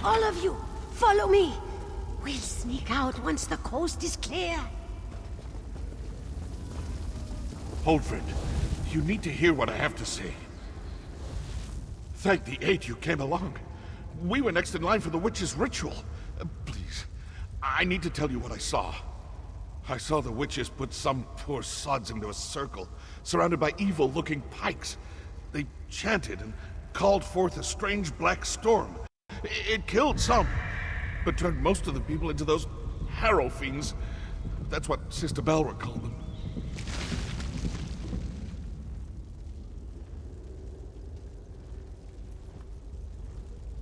All of you, follow me. We'll sneak out once the coast is clear. Holdred, you need to hear what I have to say. Thank the Eight you came along. We were next in line for the witch's ritual. Please, I need to tell you what I saw. I saw the witches put some poor sods into a circle, surrounded by evil-looking pikes. They chanted and called forth a strange black storm. It killed some, but turned most of the people into those harrow fiends. That's what Sister Belra called them.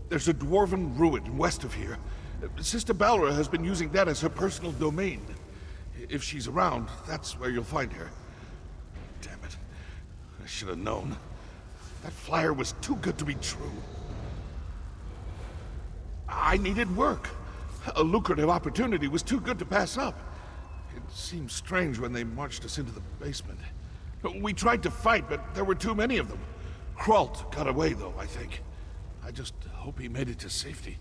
There's a dwarven ruin west of here. Sister Balra has been using that as her personal domain. If she's around, that's where you'll find her. Damn it. I should have known. That flyer was too good to be true. I needed work. A lucrative opportunity was too good to pass up. It seemed strange when they marched us into the basement. We tried to fight, but there were too many of them. Hralt got away, though, I think. I just hope he made it to safety.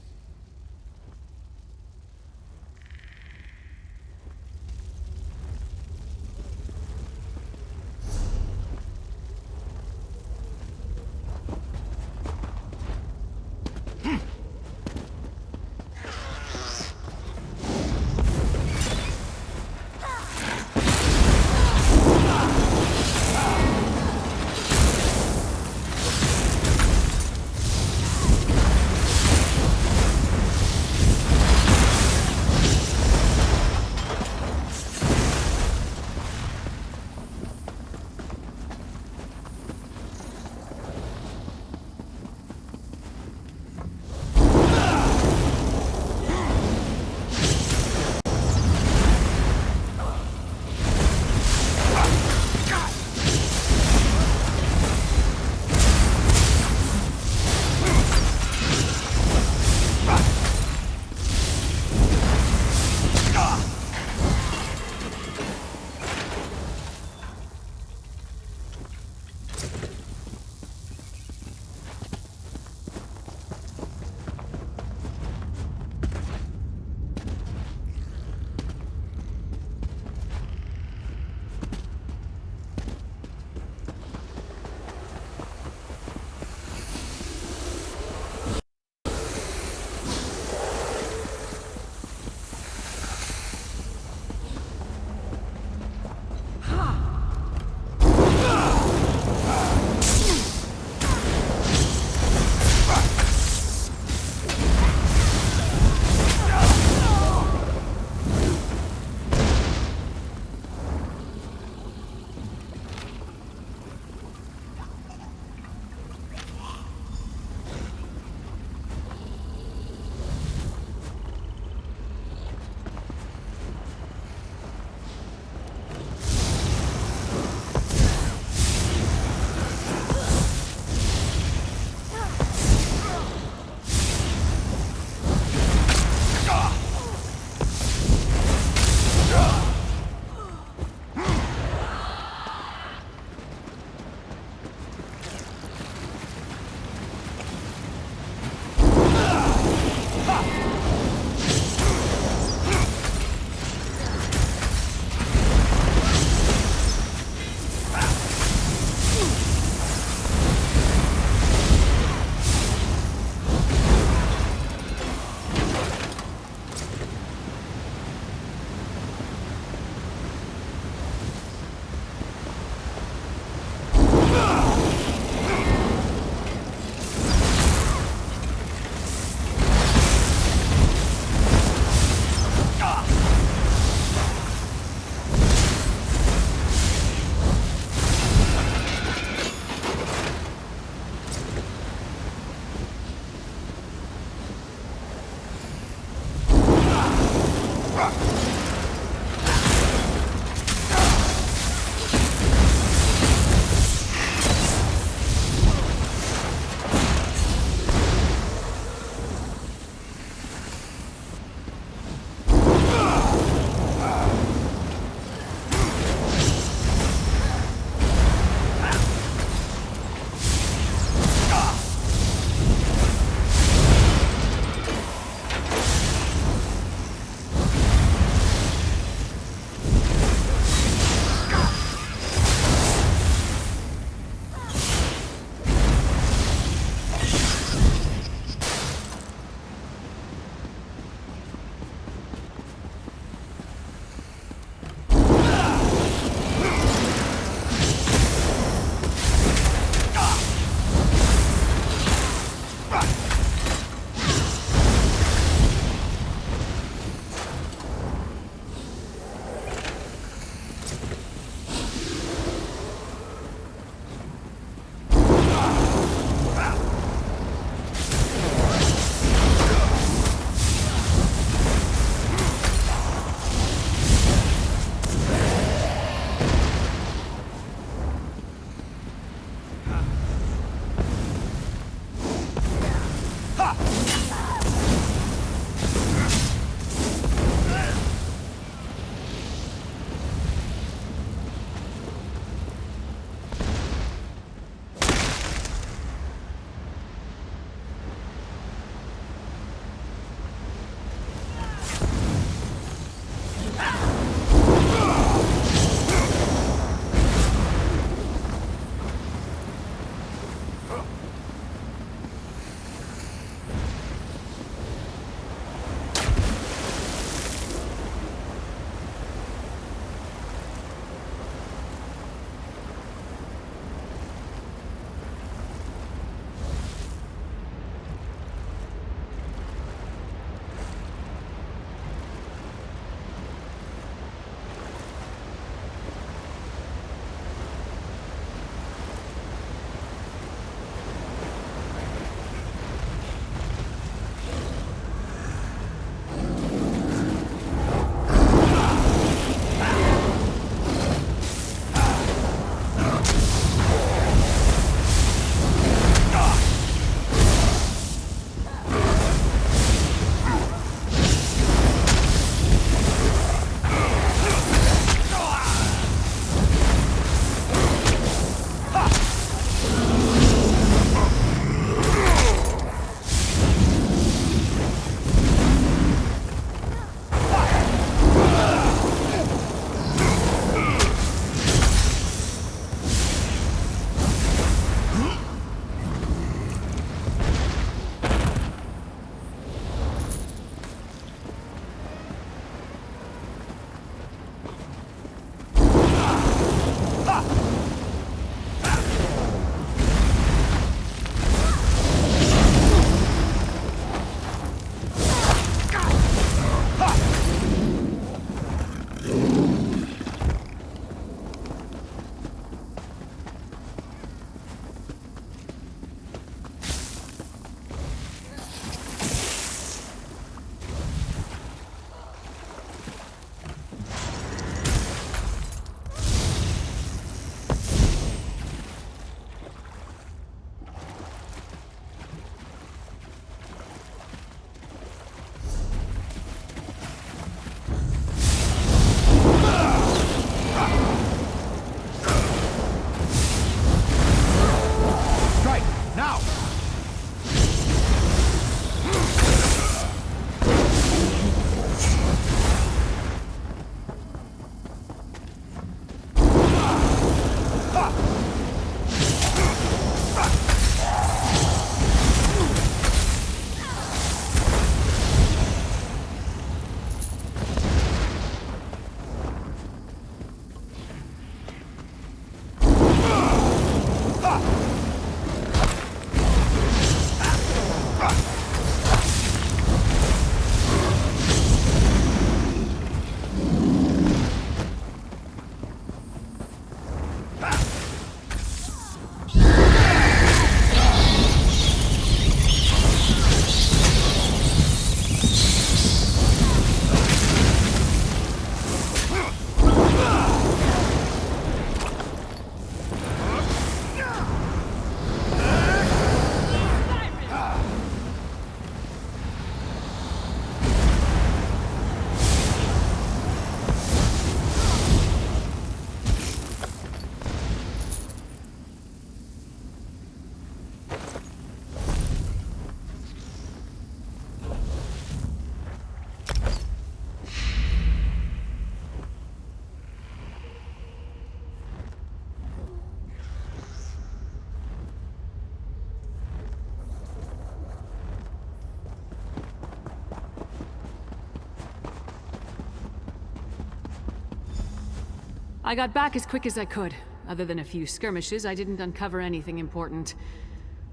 I got back as quick as I could. Other than a few skirmishes, I didn't uncover anything important.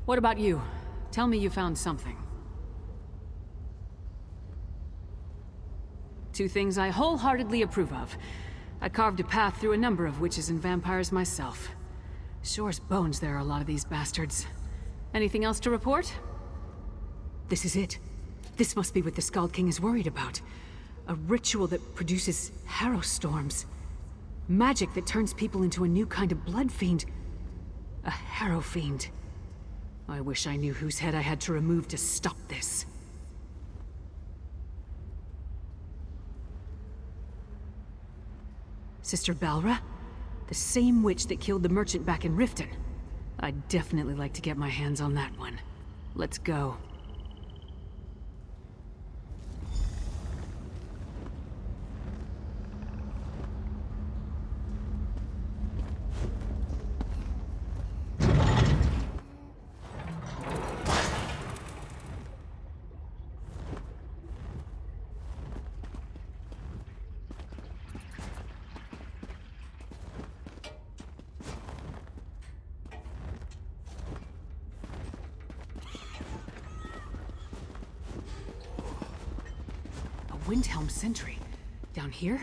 What about you? Tell me you found something. Two things I wholeheartedly approve of. I carved a path through a number of witches and vampires myself. Sure as bones there are a lot of these bastards. Anything else to report? This is it. This must be what the Skald King is worried about. A ritual that produces harrow storms. Magic that turns people into a new kind of blood fiend. A harrow fiend. I wish I knew whose head I had to remove to stop this. Sister Balra? The same witch that killed the merchant back in Riften. I'd definitely like to get my hands on that one. Let's go. Windhelm sentry. Down here?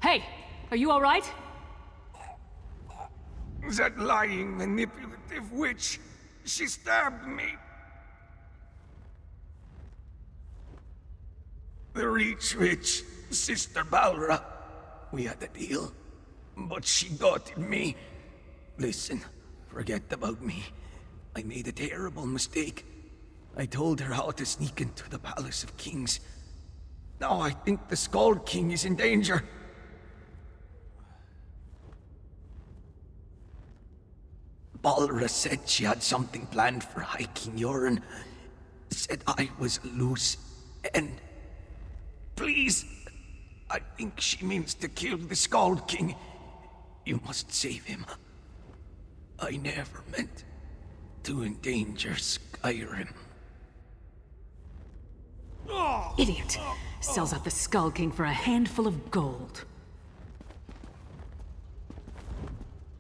Hey! Are you alright? That lying, manipulative witch. She stabbed me. The Reach Witch, Sister Balra. We had a deal, but she got me. Listen, forget about me. I made a terrible mistake. I told her how to sneak into the Palace of Kings. Now I think the Skald King is in danger. Balra said she had something planned for High King Yoren. Said I was a loose end. Please, I think she means to kill the Skald King. You must save him. I never meant to endanger Skyrim. Idiot! Sells out the Skald King for a handful of gold.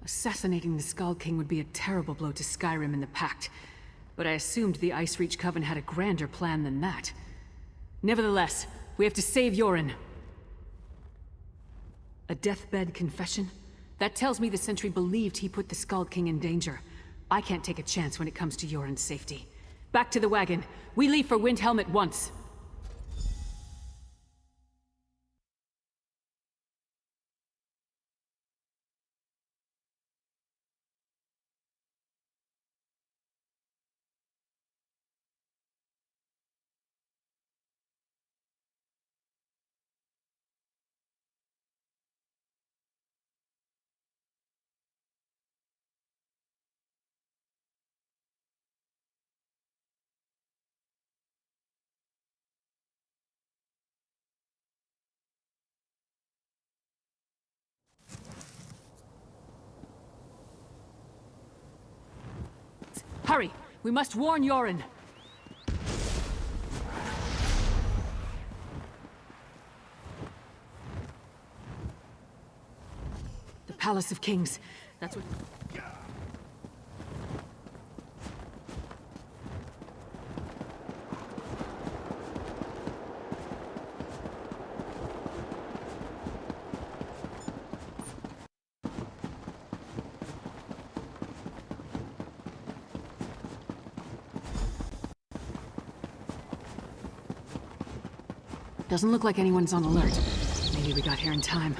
Assassinating the Skald King would be a terrible blow to Skyrim and the Pact, but I assumed the Icereach Coven had a grander plan than that. Nevertheless, we have to save Yoren. A deathbed confession? That tells me the Sentry believed he put the Skald King in danger. I can't take a chance when it comes to Yoren's safety. Back to the wagon. We leave for Windhelm at once. Hurry! We must warn Yoren! The Palace of Kings. That's what... Doesn't look like anyone's on alert. Maybe we got here in time.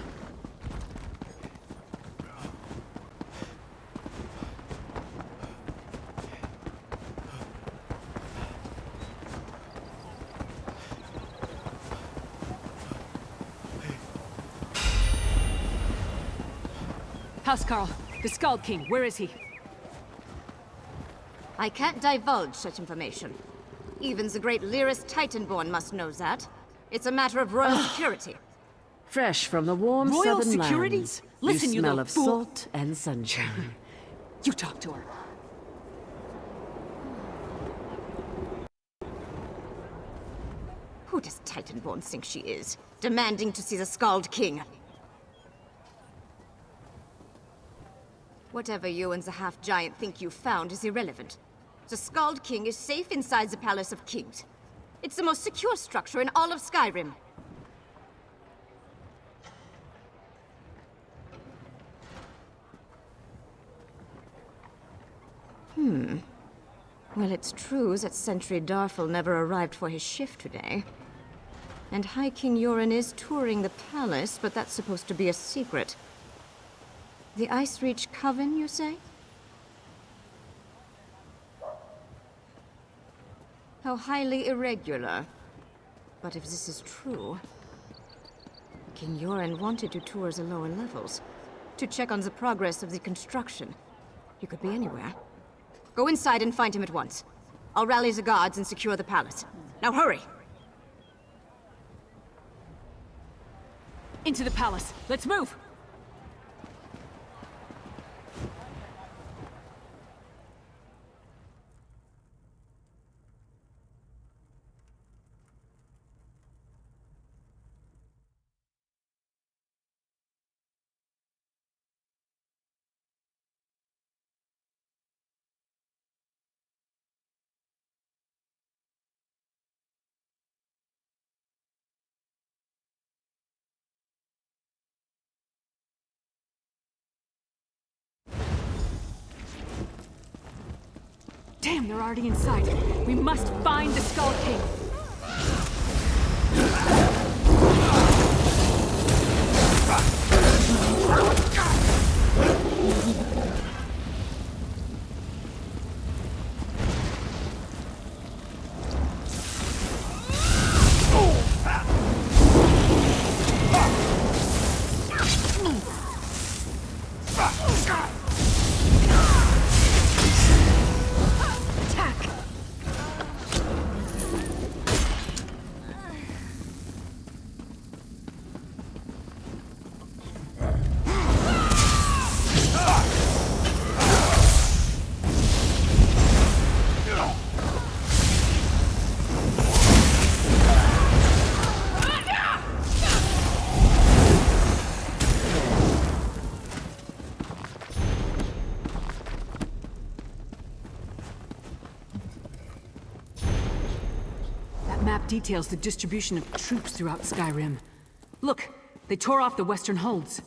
Housecarl, the Skald King, where is he? I can't divulge such information. Even the great Lyris Titanborn must know that. It's a matter of royal security. Fresh from the warm Royal southern security? lands. Listen, you smell little of fool. salt and sunshine. You talk to her. Who does Titanborn think she is? Demanding to see the Skald King. Whatever you and the half-giant think you found is irrelevant. The Skald King is safe inside the Palace of Kings. It's the most secure structure in all of Skyrim. Well, it's true that Sentry Darfel never arrived for his shift today. And High King Yoren is touring the palace, but that's supposed to be a secret. The Ice Reach Coven, you say? How highly irregular. But if this is true... King Yoren wanted to tour the lower levels, to check on the progress of the construction. He could be anywhere. Go inside and find him at once. I'll rally the guards and secure the palace. Now hurry! Into the palace. Let's move! Damn, they're already inside. We must find the Skald King. Details the distribution of troops throughout Skyrim. Look, they tore off the western holds.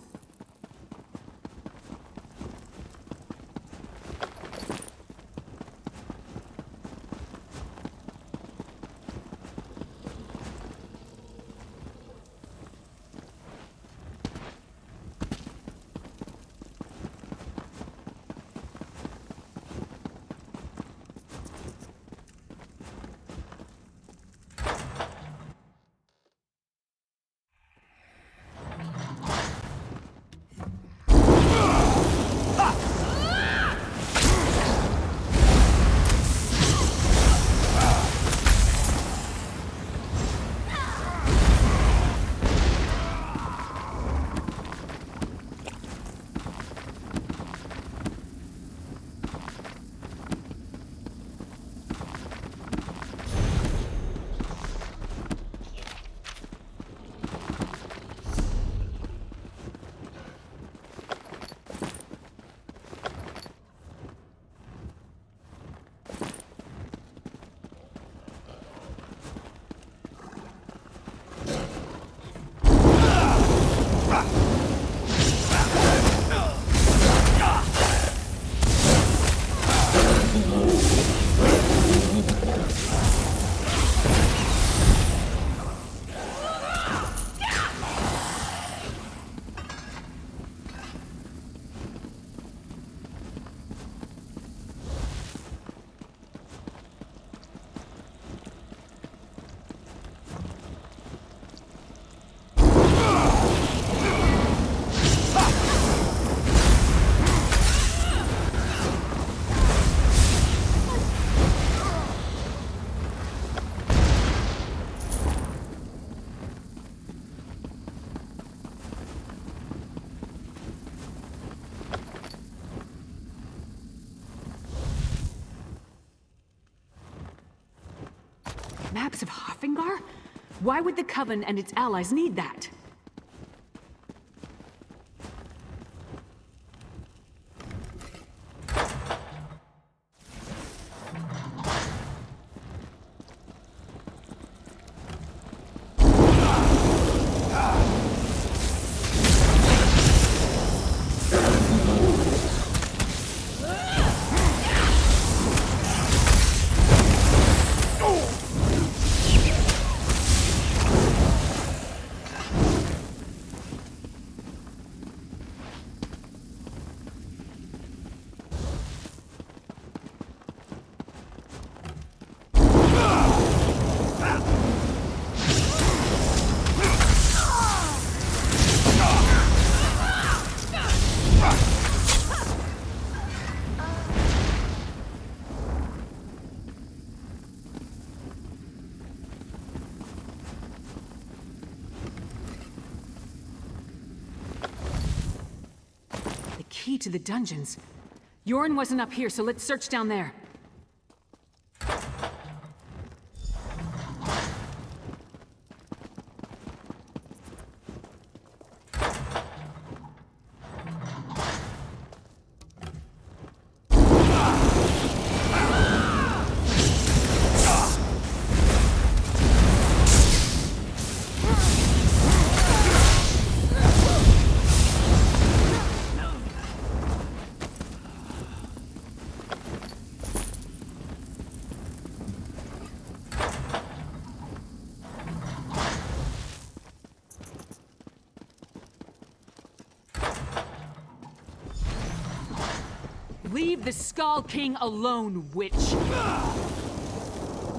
Maps of Hoffingar? Why would the Coven and its allies need that? key to the dungeons. Yoren wasn't up here, so let's search down there. Leave the Skull King alone, witch!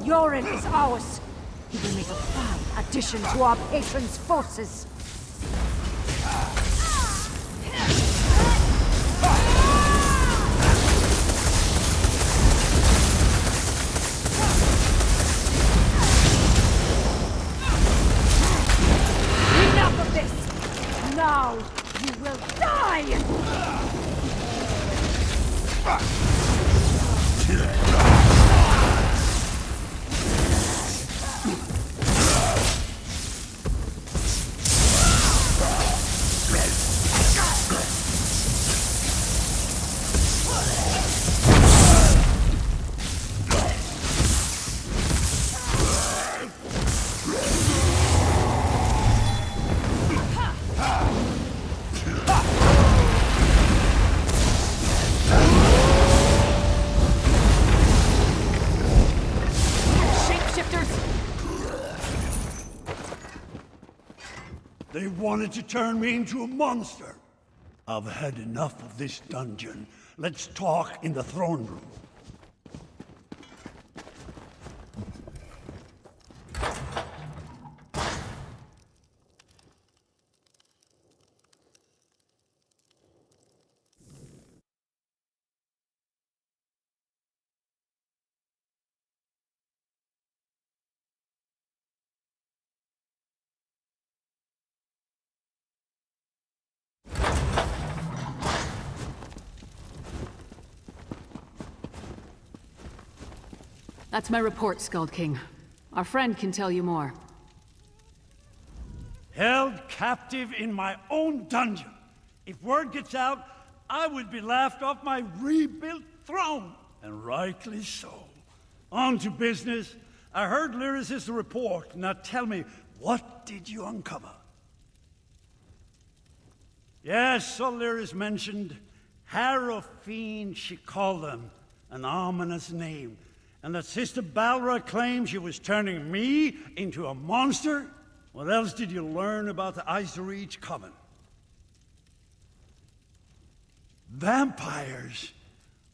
Yoren is ours. He will make a fine addition to our patron's forces. Enough of this! Now you will die! They wanted to turn me into a monster. I've had enough of this dungeon. Let's talk in the throne room. That's my report, Skald King. Our friend can tell you more. Held captive in my own dungeon. If word gets out, I would be laughed off my rebuilt throne. And rightly so. On to business. I heard Lyris' report. Now tell me, what did you uncover? Yes, so Lyris mentioned Harrow-Fiend, she called them. An ominous name. And that Sister Balra claims she was turning me into a monster? What else did you learn about the Icereach Coven? Vampires.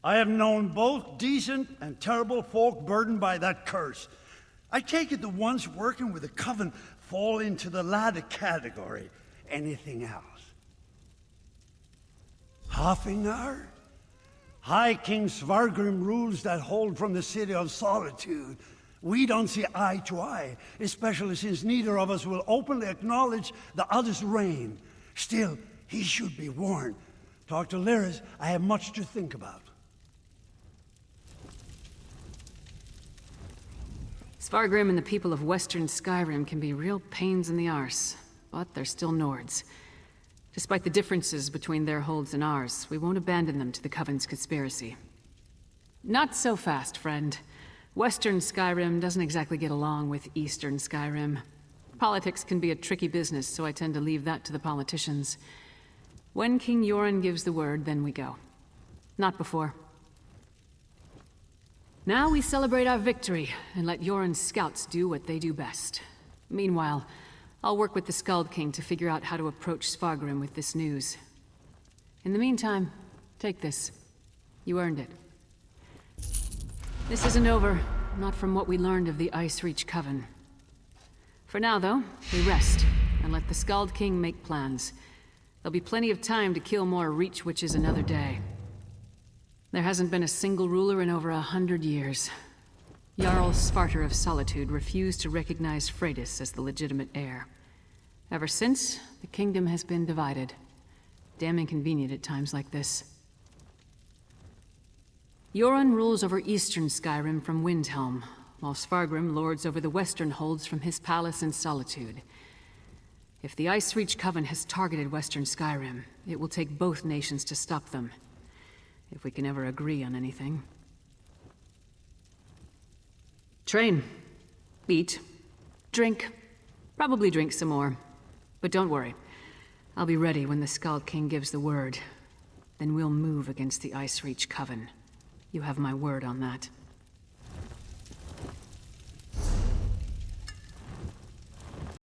I have known both decent and terrible folk burdened by that curse. I take it the ones working with the Coven fall into the latter category. Anything else? Hafengar? High King Svargrim rules that hold from the City of Solitude. We don't see eye to eye, especially since neither of us will openly acknowledge the other's reign. Still, he should be warned. Talk to Lyris, I have much to think about. Svargrim and the people of Western Skyrim can be real pains in the arse, but they're still Nords. Despite the differences between their holds and ours, we won't abandon them to the Coven's conspiracy. Not so fast, friend. Western Skyrim doesn't exactly get along with Eastern Skyrim. Politics can be a tricky business, so I tend to leave that to the politicians. When King Yoren gives the word, then we go. Not before. Now we celebrate our victory, and let Yoren's scouts do what they do best. Meanwhile, I'll work with the Skald King to figure out how to approach Svargrim with this news. In the meantime, take this. You earned it. This isn't over, not from what we learned of the Icereach Coven. For now, though, we rest, and let the Skald King make plans. There'll be plenty of time to kill more Reach Witches another day. There hasn't been a single ruler in over 100 years. Jarl Svarter of Solitude refused to recognize Freydis as the legitimate heir. Ever since, the kingdom has been divided. Damn inconvenient at times like this. Yoren rules over eastern Skyrim from Windhelm, while Svargrim lords over the western holds from his palace in Solitude. If the Icereach Coven has targeted western Skyrim, it will take both nations to stop them. If we can ever agree on anything. Train. Eat. Drink. Probably drink some more. But don't worry. I'll be ready when the Skald King gives the word. Then we'll move against the Icereach Coven. You have my word on that.